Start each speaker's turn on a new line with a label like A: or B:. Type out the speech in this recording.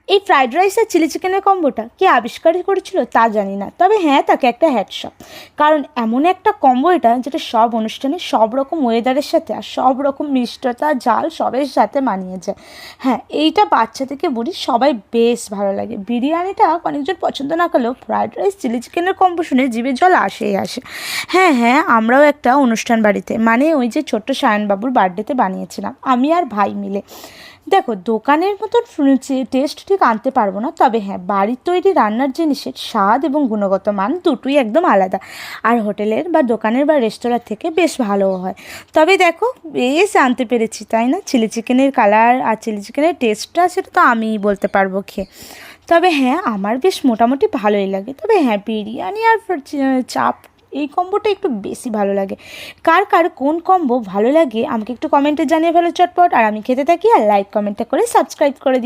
A: এই fried rice আর chilli চিকেনের কম্বোটা কে আবিষ্কার করেছিল তা জানি না, তবে হ্যাঁ তাকে একটা হ্যাটসঅপ। কারণ এমন একটা কম্বো এটা যেটা সব অনুষ্ঠানে সব রকম ওয়েদারের সাথে আর সব রকম মিষ্টতা ঝাল সবের সাথে মানিয়ে যায়। হ্যাঁ, এইটা বাচ্চা থেকে বুড়ি সবাই বেশ ভালো লাগে। বিরিয়ানিটা অনেকজন পছন্দ না করলেও ফ্রাইড রাইস চিলি চিকেনের কম্বো শুনে জিভে জল আসেই আসে। হ্যাঁ হ্যাঁ, আমরাও একটা অনুষ্ঠান বাড়িতে, মানে ওই যে ছোট্ট সায়নবাবুর বার্থডেতে বানিয়েছিলাম আমি আর ভাই মিলে। দেখো, দোকানের মতন টেস্ট ঠিক আনতে পারবো না, তবে হ্যাঁ বাড়ির তৈরি রান্নার জিনিসের স্বাদ এবং গুণগত মান দুটোই একদম আলাদা। আর হোটেলের বা দোকানের বা রেস্তোরাঁ থেকে বেশ ভালোও হয়। তবে দেখো, বেশ আনতে পেরেছি তাই না? চিলি চিকেনের কালার আর চিলি চিকেনের টেস্টটা সেটা তো আমিই বলতে পারবো খেয়ে। তবে হ্যাঁ, আমার বেশ মোটামুটি ভালোই লাগে। তবে হ্যাঁ, বিরিয়ানি আর চাপ এই কম্বোটা একটু বেশি ভালো লাগে। কার কার কোন কম্বো ভালো লাগে আমাকে একটু কমেন্টে জানিয়ে ফেলো চটপট। আর আমি খেতে থাকি আর লাইক কমেন্টটা করে সাবস্ক্রাইব করে দিই।